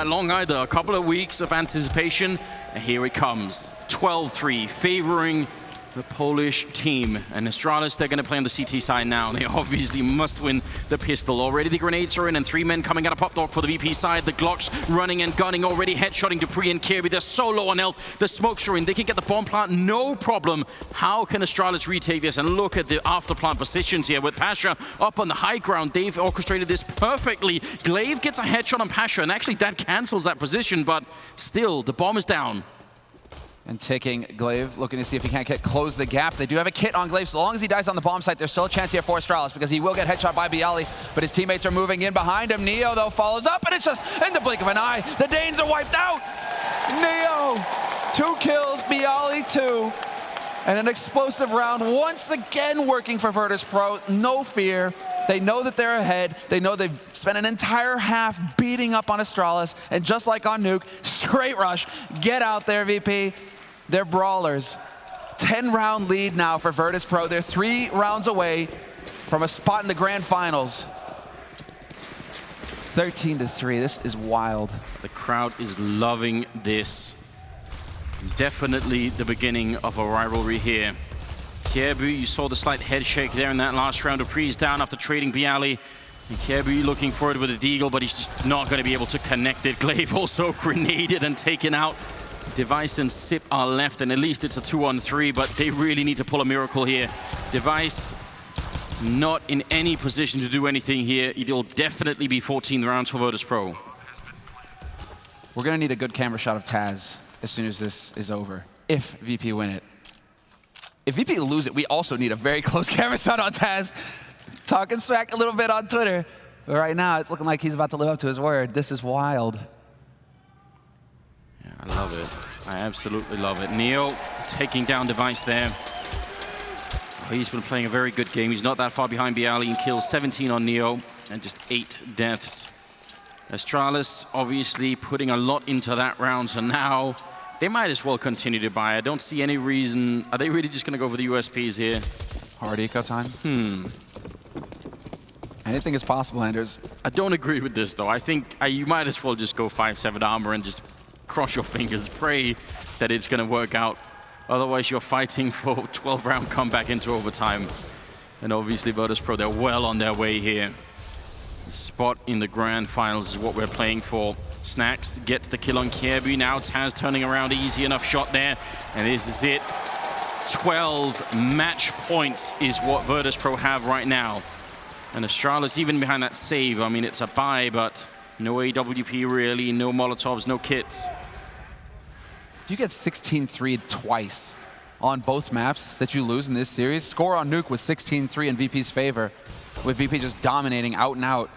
long either. A couple of weeks of anticipation, and here it comes. 12-3, favoring the Polish team. And Astralis, they're going to play on the CT side now. They obviously must win the pistol. Already the grenades are in, and 3 men coming out of Pop Dog for the VP side. The Glocks running and gunning already, headshotting Dupree and Kirby. They're so low on health. The smokes are in. They can get the bomb plant, no problem. How can Astralis retake this? And look at the after plant positions here with Pasha up on the high ground. They've orchestrated this perfectly. Glaive gets a headshot on Pasha, and actually that cancels that position, but still, the bomb is down. And ticking, Glaive looking to see if he can't close the gap. They do have a kit on Glaive. So long as he dies on the bomb site, there's still a chance here for Astralis because he will get headshot by Bialy, but his teammates are moving in behind him. Neo, though, follows up, and it's just in the blink of an eye. The Danes are wiped out. Neo, 2 kills, Bialy 2. And an explosive round once again working for Virtus.Pro. No fear. They know that they're ahead. They know they've spent an entire half beating up on Astralis. And just like on Nuke, straight rush. Get out there, VP. They're brawlers. 10-round lead now for Virtus.Pro. They're 3 rounds away from a spot in the grand finals. 13-3. This is wild. The crowd is loving this. Definitely the beginning of a rivalry here. Kjaerbye, you saw the slight head shake there in that last round. Dupree's down after trading Bialy. And Kjaerbye looking for it with a deagle, but he's just not going to be able to connect it. Glaive also grenaded and taken out. Device and Sip are left, and at least it's a 2-on-3, but they really need to pull a miracle here. Device not in any position to do anything here. It'll definitely be 14 rounds for Virtus.Pro. We're going to need a good camera shot of Taz as soon as this is over, if VP win it. If VP lose it, we also need a very close camera shot on Taz. Talking smack a little bit on Twitter, but right now it's looking like he's about to live up to his word. This is wild. I love it. I absolutely love it. Neo taking down Device there. He's been playing a very good game. He's not that far behind Bialy and kills 17 on Neo and just 8 deaths. Astralis obviously putting a lot into that round, so now they might as well continue to buy. I don't see any reason. Are they really just going to go for the USPs here? Hard eco time? Anything is possible, Anders. I don't agree with this, though. I think you might as well just go 5-7 armor and just cross your fingers, pray that it's going to work out. Otherwise, you're fighting for 12-round comeback into overtime. And obviously, Virtus.Pro, they're well on their way here. The spot in the grand finals is what we're playing for. Snacks gets the kill on Kjaerbye. Now Taz turning around, easy enough shot there. And this is it. 12 match points is what Virtus.Pro have right now. And Astralis even behind that save. I mean, it's a buy, but no AWP really, no Molotovs, no kits. If you get 16-3 twice on both maps that you lose in this series, score on Nuke was 16-3 in VP's favor, with VP just dominating out and out,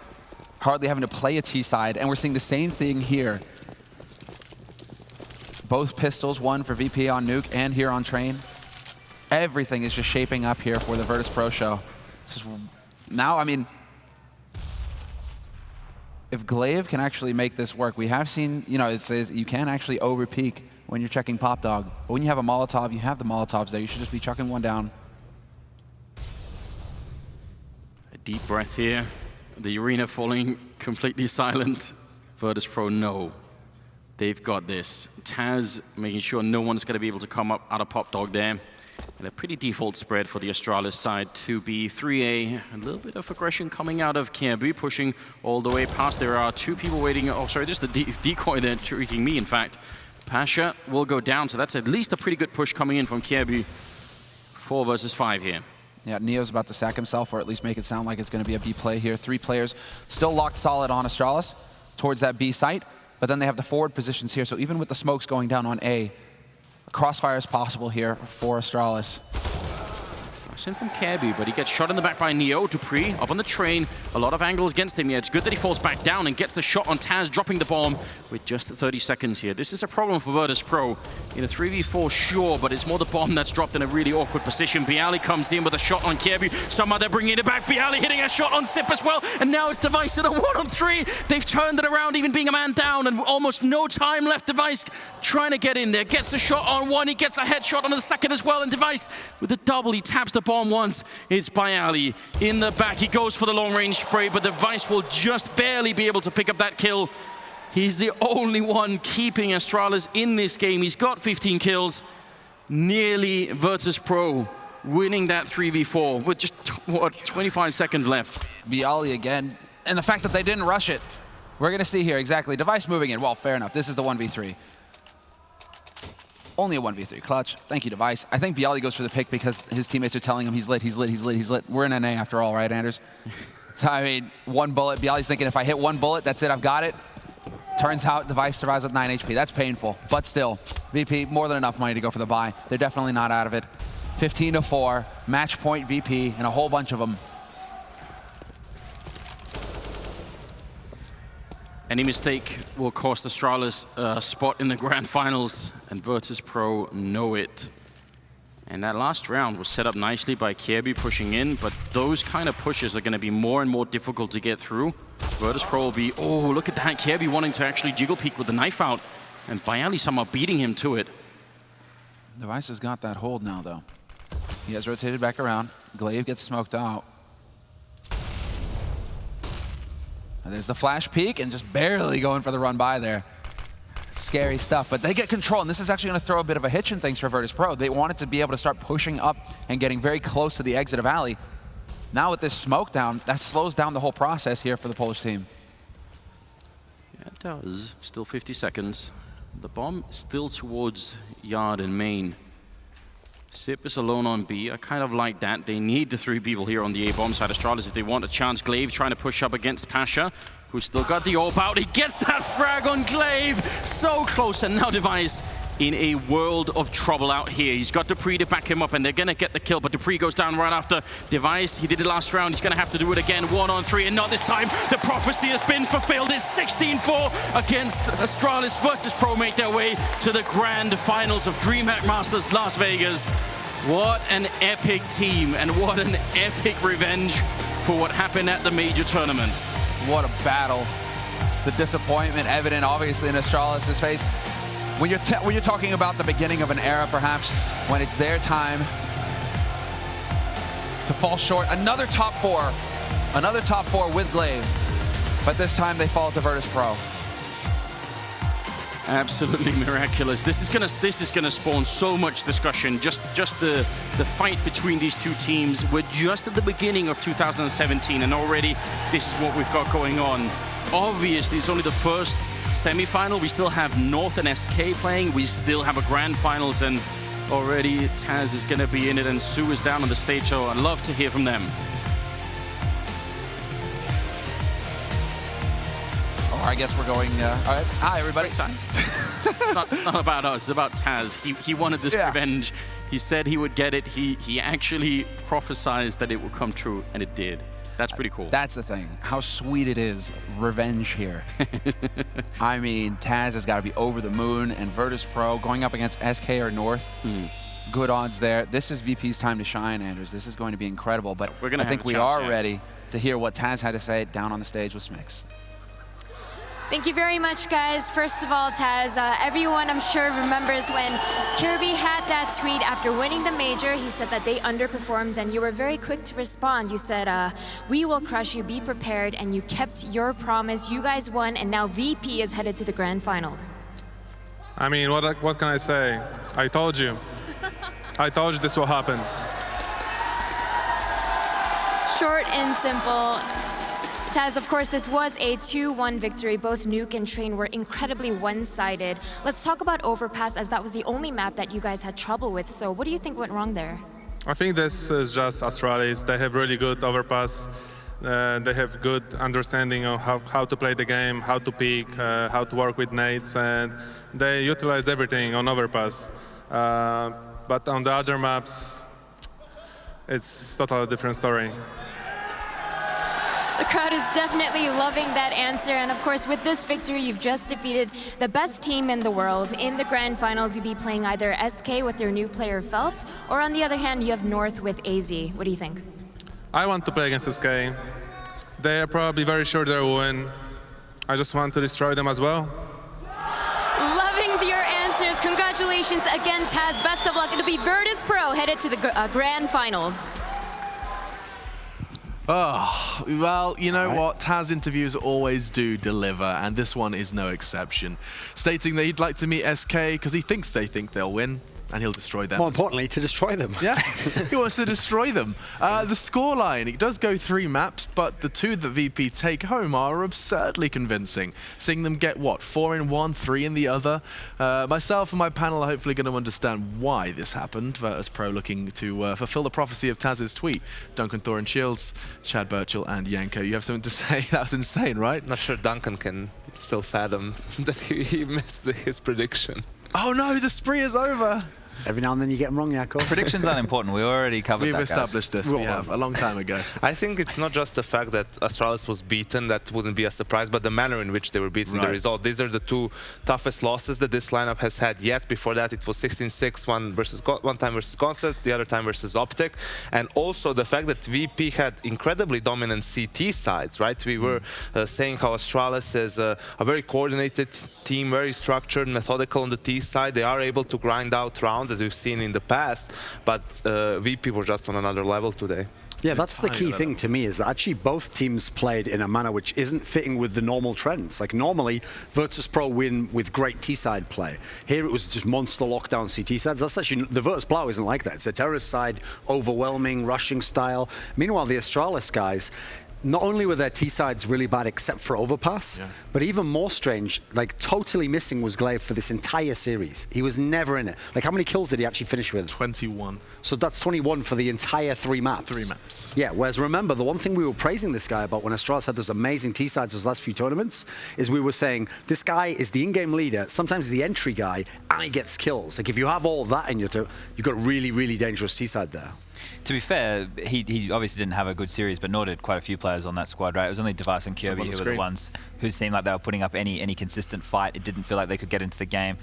hardly having to play a T side, and we're seeing the same thing here. Both pistols, one for VP on Nuke and here on Train. Everything is just shaping up here for the Virtus.Pro show. This is, now, I mean, if Glaive can actually make this work, we have seen, you know, it says you can actually over-peak when you're checking Pop Dog. But when you have a Molotov, you have the Molotovs there. You should just be chucking one down. A deep breath here. The arena falling completely silent. Virtus.Pro, no. They've got this. Taz making sure no one's going to be able to come up out of Pop Dog there. And a pretty default spread for the Astralis side to be 3A. A little bit of aggression coming out of Kjaerbye, pushing all the way past. There are 2 people waiting. Oh, sorry, this is the decoy there, tricking me, in fact. Pasha will go down, so that's at least a pretty good push coming in from Kjaerbye. 4 versus 5 here. Yeah, Neo's about to sack himself, or at least make it sound like it's going to be a B play here. 3 players still locked solid on Astralis towards that B site, but then they have the forward positions here, so even with the smokes going down on A, a crossfire is possible here for Astralis. In from Kirby, but he gets shot in the back by Neo. Dupree up on the train. A lot of angles against him here. It's good that he falls back down and gets the shot on Taz, dropping the bomb with just 30 seconds here. This is a problem for Virtus.Pro. In a 3v4, sure, but it's more the bomb that's dropped in a really awkward position. Bialy comes in with a shot on Kirby. Somehow they're bringing it back. Bialy hitting a shot on Sip as well. And now it's Device in a 1-on-3. They've turned it around, even being a man down, and almost no time left. Device trying to get in there. Gets the shot on one. He gets a headshot on the second as well. And Device with the double. He taps the bomb once. It's Bialy in the back. He goes for the long-range spray, but Device will just barely be able to pick up that kill. He's the only one keeping Astralis in this game. He's got 15 kills. Nearly Virtus.Pro winning that 3v4 with just, what, 25 seconds left. Bialy again, and the fact that they didn't rush it. We're going to see here, exactly. Device moving in. Well, fair enough. This is the 1v3. Only a 1v3. Clutch. Thank you, Device. I think Bialy goes for the pick because his teammates are telling him he's lit, he's lit, he's lit, he's lit. We're in NA after all, right, Anders? So, I mean, one bullet. Bialy's thinking if I hit one bullet, that's it, I've got it. Turns out Device survives with 9 HP. That's painful, but still, VP, more than enough money to go for the buy. They're definitely not out of it. 15-4, match point VP, and a whole bunch of them. Any mistake will cost Astralis a spot in the grand finals, and Virtus.Pro know it. And that last round was set up nicely by Kirby pushing in, but those kind of pushes are going to be more and more difficult to get through. Virtus.Pro will be, oh, look at that, Kirby wanting to actually jiggle peek with the knife out, and Bialy somehow beating him to it. Device has got that hold now, though. He has rotated back around. Glaive gets smoked out. And there's the flash peek, and just barely going for the run by there. Scary stuff, but they get control, and this is actually going to throw a bit of a hitch in things for Virtus.Pro. They wanted to be able to start pushing up and getting very close to the exit of Alley. Now with this smoke down, that slows down the whole process here for the Polish team. Yeah, it does. Still 50 seconds. The bomb still towards Yard and main. Sip is alone on B. I kind of like that. They need the 3 people here on the A-bomb side. Astralis, if they want a chance. Glaive trying to push up against Pasha, who's still got the AWP out. He gets that frag on Glaive. So close, and now Device in a world of trouble out here. He's got Dupree to back him up, and they're going to get the kill, but Dupree goes down right after. Device, he did it last round. He's going to have to do it again. 1-on-3, and not this time. The prophecy has been fulfilled. It's 16-4 against Astralis. Virtus.Pro make their way to the grand finals of DreamHack Masters Las Vegas. What an epic team, and what an epic revenge for what happened at the major tournament. What a battle. The disappointment evident, obviously, in Astralis' face. When you're talking about the beginning of an era, perhaps, when it's their time to fall short. Another top four with Glaive, but this time they fall to Virtus.Pro. Absolutely miraculous. This is gonna spawn so much discussion. Just the fight between these two teams. We're just at the beginning of 2017, and already this is what we've got going on. Obviously, it's only the first semi-final. We still have North and SK playing. We still have a grand finals, and already Taz is gonna be in it, and Sue is down on the stage. So I'd love to hear from them. I guess we're going, all right. Hi, everybody. It's not about us, it's about Taz. He wanted this revenge. He said he would get it. He actually prophesized that it would come true, and it did. That's pretty cool. That's the thing. How sweet it is, revenge here. I mean, Taz has got to be over the moon, and Virtus.Pro going up against SK or North. Good odds there. This is VP's time to shine, Anders. This is going to be incredible, but I think we are ready to hear what Taz had to say down on the stage with Smix. Thank you very much, guys. First of all, Taz, everyone I'm sure remembers when Kirby had that tweet after winning the major. He said that they underperformed, and you were very quick to respond. You said, we will crush you, be prepared, and you kept your promise. You guys won, and now VP is headed to the grand finals. I mean, what can I say? I told you. I told you this will happen. Short and simple. Taz, of course, this was a 2-1 victory. Both Nuke and Train were incredibly one-sided. Let's talk about Overpass, as that was the only map that you guys had trouble with. So what do you think went wrong there? I think this is just Astralis. They have really good Overpass. They have good understanding of how to play the game, how to peek, how to work with nades, and they utilize everything on Overpass. But on the other maps, it's totally different story. The crowd is definitely loving that answer, and of course with this victory you've just defeated the best team in the world. In the grand finals you'll be playing either SK with their new player Phelps, or on the other hand you have North with AZ. What do you think? I want to play against SK. They are probably very sure they'll win. I just want to destroy them as well. Loving your answers. Congratulations again, Taz. Best of luck. It'll be Virtus.Pro headed to the grand finals. Oh, well, you know what? Taz interviews always do deliver, and this one is no exception. Stating that he'd like to meet SK because he thinks they'll win, and he'll destroy them. More importantly, to destroy them. Yeah, he wants to destroy them. The scoreline, it does go 3 maps, but the 2 that VP take home are absurdly convincing. Seeing them get, what, 4 in one, 3 in the other? Myself and my panel are hopefully going to understand why this happened. Virtus.Pro looking to fulfill the prophecy of Taz's tweet. Duncan Thorin Shields, Chad Birchall, and Yanko. You have something to say? That's insane, right? Not sure Duncan can still fathom that he missed his prediction. Oh no, the spree is over. Every now and then you get them wrong, Jakob. Predictions aren't important. We already covered that, We've established this. We have, a long time ago. I think it's not just the fact that Astralis was beaten, that wouldn't be a surprise, but the manner in which they were beaten, the result. These are the 2 toughest losses that this lineup has had yet. Before that, it was 16-6, one time versus Concept, the other time versus Optic. And also the fact that VP had incredibly dominant CT sides, right? We were saying how Astralis is a very coordinated team, very structured, methodical on the T side. They are able to grind out rounds, as we've seen in the past, but VP were just on another level today. Yeah, that's the key thing to me, is that actually both teams played in a manner which isn't fitting with the normal trends. Like normally, Virtus.Pro win with great T-side play. Here it was just monster lockdown CT sides. That's actually, the Virtus.Pro isn't like that. It's a terrorist side, overwhelming, rushing style. Meanwhile, the Astralis guys, not only were their T-sides really bad except for Overpass, but even more strange, like totally missing was Glaive for this entire series. He was never in it. Like how many kills did he actually finish with? 21. So that's 21 for the entire 3 maps. 3 maps. Yeah, whereas remember, the one thing we were praising this guy about when Astralis had those amazing T-sides those last few tournaments is we were saying, this guy is the in-game leader, sometimes the entry guy, and he gets kills. Like if you have all that in your throat, you've got a really, really dangerous T-side there. To be fair, he obviously didn't have a good series, but nor did quite a few players on that squad, right? It was only Device and Kirby who were the ones who seemed like they were putting up any consistent fight. It didn't feel like they could get into the game.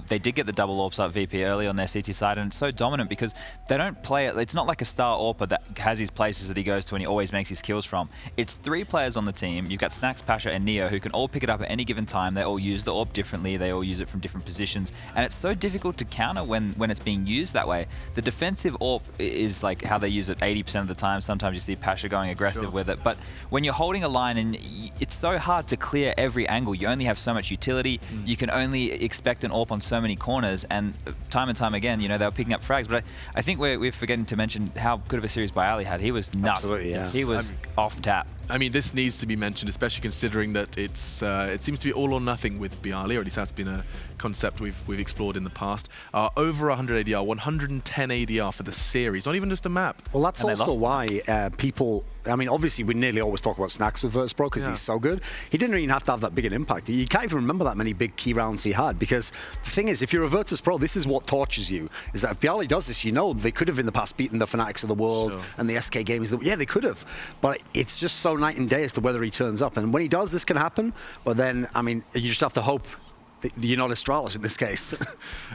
They did get the double AWPs up VP early on their CT side, and it's so dominant because they don't play it. It's not like a star AWPer that has his places that he goes to and he always makes his kills from. It's 3 players on the team. You've got Snacks, Pasha, and Neo who can all pick it up at any given time. They all use the AWP differently. They all use it from different positions, and it's so difficult to counter when it's being used that way. The defensive AWP is like how they use it 80% of the time. Sometimes you see Pasha going aggressive with it, but when you're holding a line and it's so hard to clear every angle, you only have so much utility. You can only expect an AWP on so many corners, and time again, you know, they were picking up frags. But I think we're forgetting to mention how good of a series Bialy had. He was nuts. Absolutely, yeah. He was off tap. I mean, this needs to be mentioned, especially considering that it seems to be all or nothing with Bialy, or at least that's been a concept we've explored in the past. Over 100 ADR, 110 ADR for the series, not even just a map. Well, that's also why people, I mean, obviously we nearly always talk about Snacks with Virtus.Pro because he's so good. He didn't even have to have that big an impact. You can't even remember that many big key rounds he had, because the thing is, if you're a Virtus.Pro, this is what tortures you, is that if Bialy does this, you know they could have in the past beaten the Fanatics of the world and the SK Gamers. Yeah, they could have. But it's just so night and day as to whether he turns up. And when he does, this can happen. But then, I mean, you just have to hope you're not Astralis in this case.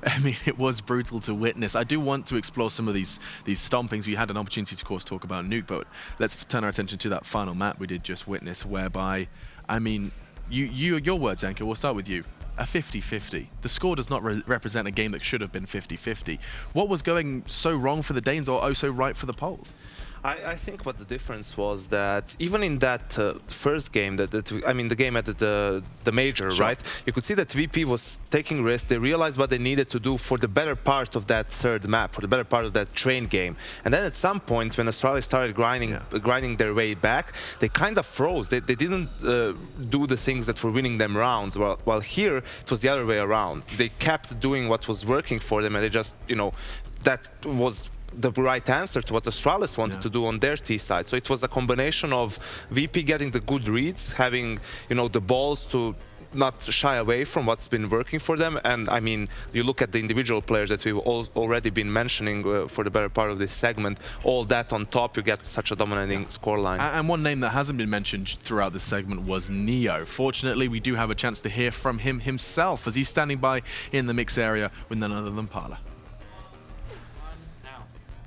I mean, it was brutal to witness. I do want to explore some of these stompings. We had an opportunity to, of course, talk about Nuke, but let's turn our attention to that final map we did just witness, whereby, I mean, your words, Anka, we'll start with you. A 50-50. The score does not represent a game that should have been 50-50. What was going so wrong for the Danes, or oh so right for the Poles? I think what the difference was that even in that first game, I mean the game at the major, right? You could see that VP was taking risks. They realized what they needed to do for the better part of that third map, for the better part of that train game. And then at some point, when Astralis started grinding their way back, they kind of froze. They didn't do the things that were winning them rounds. While here, it was the other way around. They kept doing what was working for them, and they just, you know, that was the right answer to what Astralis wanted to do on their T side. So it was a combination of VP getting the good reads, having, you know, the balls to not shy away from what's been working for them. And I mean, you look at the individual players that we've already been mentioning for the better part of this segment, all that on top, you get such a dominating scoreline. And one name that hasn't been mentioned throughout this segment was Neo. Fortunately, we do have a chance to hear from him himself as he's standing by in the mix area with none other than Parla.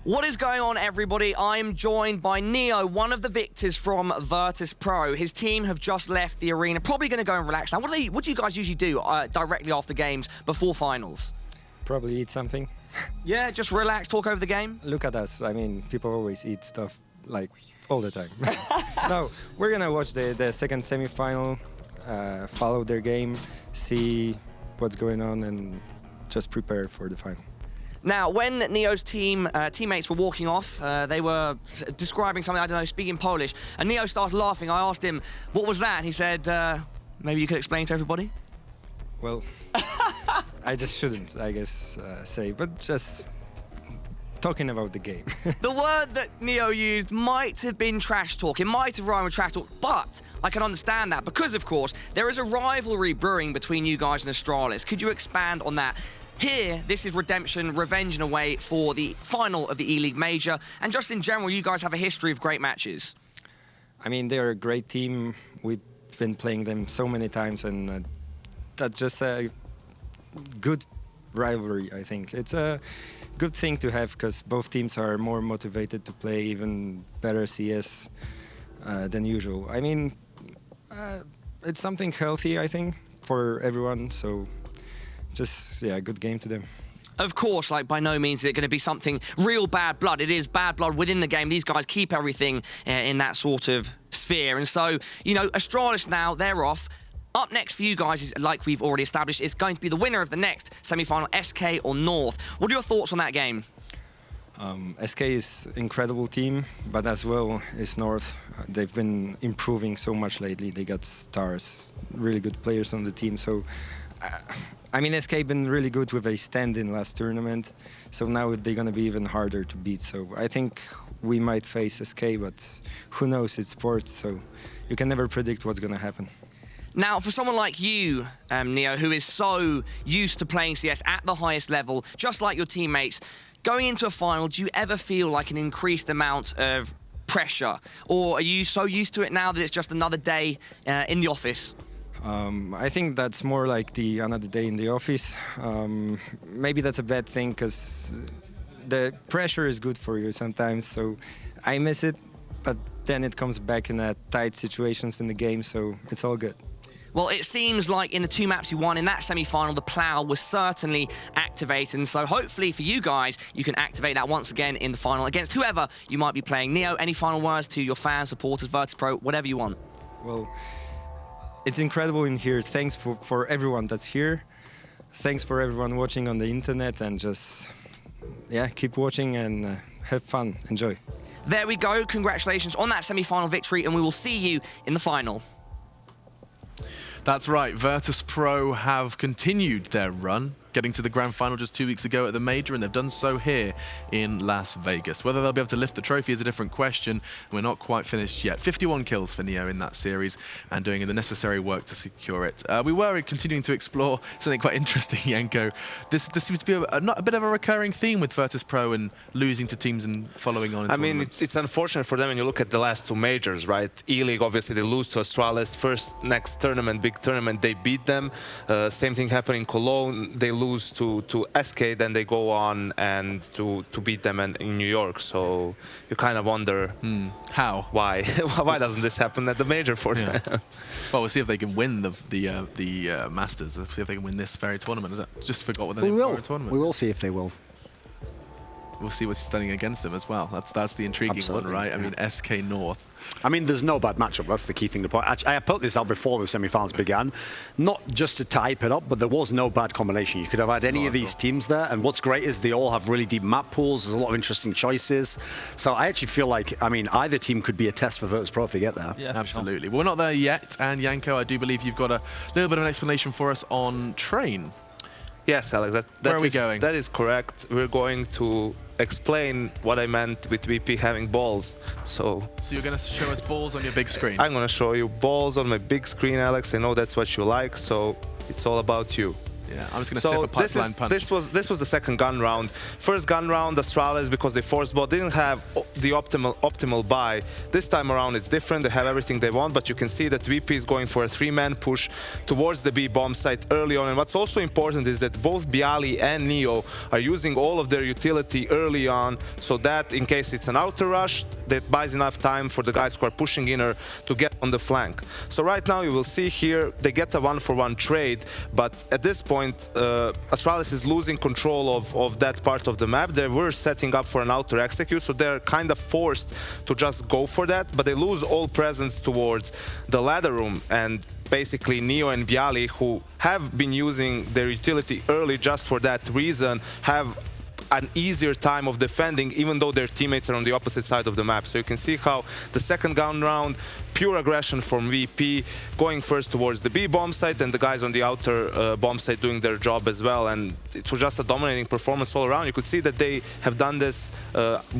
What is going on, everybody? I'm joined by Neo, one of the victors from Virtus.Pro. His team have just left the arena, probably going to go and relax. Now, what do you guys usually do directly after games, before finals? Probably eat something. Yeah, just relax, talk over the game? Look at us. I mean, people always eat stuff, like, all the time. No, we're going to watch the second semi-final, follow their game, see what's going on, and just prepare for the final. Now, when Neo's teammates were walking off, they were describing something, I don't know, speaking Polish, and Neo started laughing. I asked him, what was that? He said, maybe you could explain to everybody? Well, I just shouldn't, I guess, say, but just talking about the game. The word that Neo used might have been trash talk. It might have rhymed with trash talk, but I can understand that because, of course, there is a rivalry brewing between you guys and Astralis. Could you expand on that? Here, this is redemption, revenge in a way for the final of the E-League Major. And just in general, you guys have a history of great matches. I mean, they're a great team. We've been playing them so many times, and that's just a good rivalry, I think. It's a good thing to have because both teams are more motivated to play even better CS than usual. I mean, it's something healthy, I think, for everyone, so just, yeah, a good game to them. Of course, like, by no means is it going to be something real bad blood. It is bad blood within the game. These guys keep everything in that sort of sphere. And so, you know, Astralis now, they're off. Up next for you guys is, like we've already established, is going to be the winner of the next semi-final, SK or North. What are your thoughts on that game? SK is an incredible team, but as well is North. They've been improving so much lately. They got stars, really good players on the team. So, I mean, SK been really good with a stand-in last tournament. So now they're going to be even harder to beat. So I think we might face SK, but who knows? It's sports, so you can never predict what's going to happen. Now, for someone like you, Neo, who is so used to playing CS at the highest level, just like your teammates, going into a final, do you ever feel like an increased amount of pressure? Or are you so used to it now that it's just another day in the office? I think that's more like the another day in the office. Maybe that's a bad thing because the pressure is good for you sometimes, so I miss it, but then it comes back in tight situations in the game, so it's all good. Well, it seems like in the two maps you won in that semi-final, the plow was certainly activated. And so hopefully for you guys, you can activate that once again in the final against whoever you might be playing. Neo, any final words to your fans, supporters, Virtus.Pro, whatever you want? Well, it's incredible in here. Thanks for everyone that's here. Thanks for everyone watching on the internet, and just, yeah, keep watching and have fun. Enjoy. There we go. Congratulations on that semi-final victory, and we will see you in the final. That's right, Virtus.Pro have continued their run, getting to the grand final just 2 weeks ago at the Major, and they've done so here in Las Vegas. Whether they'll be able to lift the trophy is a different question. We're not quite finished yet. 51 kills for Neo in that series and doing the necessary work to secure it. We were continuing to explore something quite interesting, Yanko. This seems to be a bit of a recurring theme with Virtus.Pro and losing to teams and following on in tournaments. It's unfortunate for them when you look at the last two majors, right? E-League, obviously, they lose to Astralis. Next tournament, big tournament, they beat them. Same thing happened in Cologne. They lose to SK, then they go on and to beat them in New York. So you kind of wonder how, why doesn't this happen at the major for them? Well, we'll see if they can win the Masters. We'll see if they can win this very tournament. Is that just forgot what the name of the tournament? We will see if they will. We'll see what's standing against them as well. That's the intriguing one, right? Yeah. I mean, SK North. I mean, there's no bad matchup. That's the key thing to point. I put this out before the semi-finals began, not just to type it up, but there was no bad combination. You could have had any of these teams there, and what's great is they all have really deep map pools. There's a lot of interesting choices. So I actually feel like, I mean, either team could be a test for Virtus.Pro if they get there. Yeah, absolutely. Well, we're not there yet, and Yanko, I do believe you've got a little bit of an explanation for us on Train. Yes, Alex, Where are we going? That is correct. We're going to explain what I meant with VP having balls. So you're going to show us balls on your big screen? I'm going to show you balls on my big screen, Alex. I know that's what you like, so it's all about you. Yeah, I'm just going to sip a pipeline punch. This was the second gun round. First gun round, Astralis, because they forced ball, didn't have the optimal buy. This time around it's different. They have everything they want, but you can see that VP is going for a 3-man push towards the B bomb site early on. And what's also important is that both Bialy and Neo are using all of their utility early on, so that in case it's an outer rush, that buys enough time for the guys who are pushing inner to get on the flank. So right now you will see here they get a 1-for-1 trade, but at this point Astralis is losing control of that part of the map. They were setting up for an outer execute, so they're kind of forced to just go for that, but they lose all presence towards the ladder room. And basically Neo and Bialy, who have been using their utility early just for that reason, have an easier time of defending, even though their teammates are on the opposite side of the map. So you can see how the second gun round, pure aggression from VP, going first towards the B bomb site, and the guys on the outer bomb site doing their job as well. And it was just a dominating performance all around. You could see that they have done this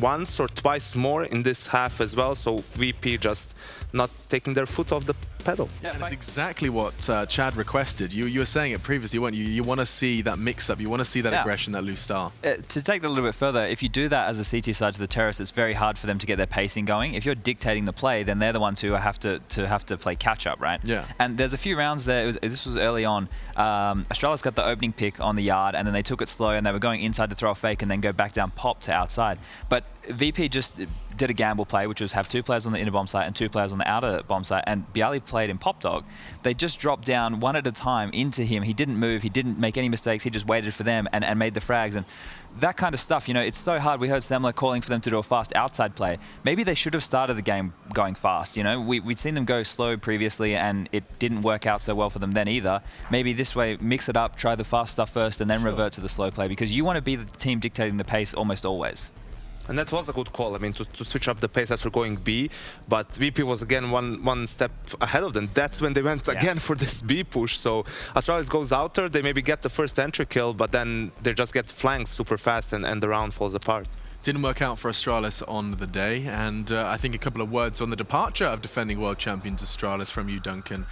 once or twice more in this half as well. So VP just not taking their foot off the pedal. Yeah, and it's exactly what Chad requested. You were saying it previously, weren't you? You want to see that mix-up. You want to see that aggression, that loose style. To take that a little bit further, if you do that as a CT side to the terrace, it's very hard for them to get their pacing going. If you're dictating the play, then they're the ones who have to play catch-up, right? Yeah. And there's a few rounds there. This was early on. Astralis got the opening pick on the yard, and then they took it slow, and they were going inside to throw a fake and then go back down pop to outside. But VP just did a gamble play, which was have 2 players on the inner bomb site and 2 players on the outer bomb site, and Bialy played in Pop Dog. They just dropped down one at a time into him. He didn't move, he didn't make any mistakes, he just waited for them and made the frags. And that kind of stuff, you know, it's so hard. We heard Semler calling for them to do a fast outside play. Maybe they should have started the game going fast, you know? We'd seen them go slow previously, and it didn't work out so well for them then either. Maybe this way, mix it up, try the fast stuff first, and then revert to the slow play, because you want to be the team dictating the pace almost always. And that was a good call, I mean, to switch up the pace after going B, but VP was again one step ahead of them. That's when they went again for this B push. So Astralis goes outer, they maybe get the first entry kill, but then they just get flanked super fast and the round falls apart. Didn't work out for Astralis on the day, and I think a couple of words on the departure of defending world champions Astralis from you, Duncan.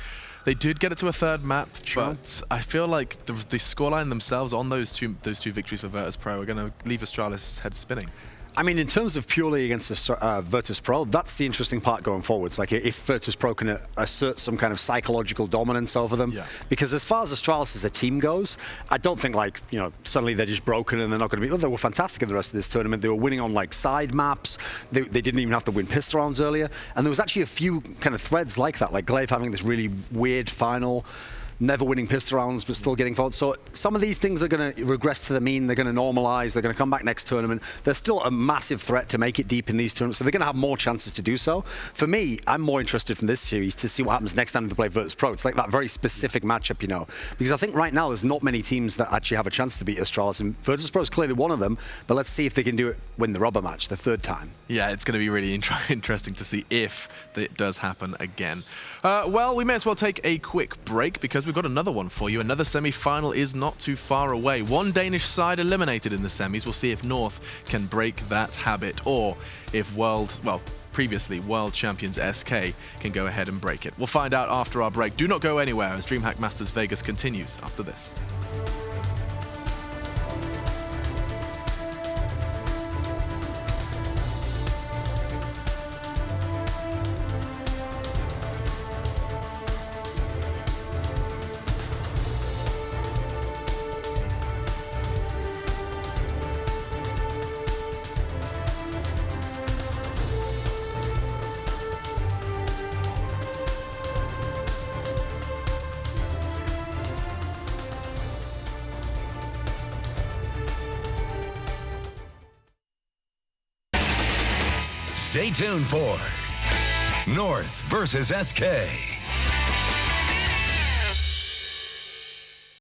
They did get it to a third map, but I feel like the scoreline themselves on those two victories for Virtus.Pro are going to leave Astralis head spinning. I mean, in terms of purely against Virtus.Pro, that's the interesting part going forwards. Like, if Virtus.Pro can assert some kind of psychological dominance over them. Yeah. Because as far as Astralis as a team goes, I don't think, like, you know, suddenly they're just broken and they're not going to be... Oh, they were fantastic in the rest of this tournament. They were winning on, like, side maps. They didn't even have to win pistol rounds earlier. And there was actually a few kind of threads like that, like Glaive having this really weird final, never winning pistol rounds, but still getting forward. So some of these things are going to regress to the mean. They're going to normalize. They're going to come back next tournament. They're still a massive threat to make it deep in these tournaments, so they're going to have more chances to do so. For me, I'm more interested from this series to see what happens next time they play Virtus.Pro. It's like that very specific matchup, you know, because I think right now there's not many teams that actually have a chance to beat Astralis, and Virtus.Pro is clearly one of them, but let's see if they can do it, win the rubber match the third time. Yeah, it's going to be really interesting to see if it does happen again. Well, we may as well take a quick break because we've got another one for you. Another semi-final is not too far away. One Danish side eliminated in the semis. We'll see if North can break that habit, or if previously world champions SK can go ahead and break it. We'll find out after our break. Do not go anywhere as DreamHack Masters Vegas continues after this. Stay tuned for North versus SK.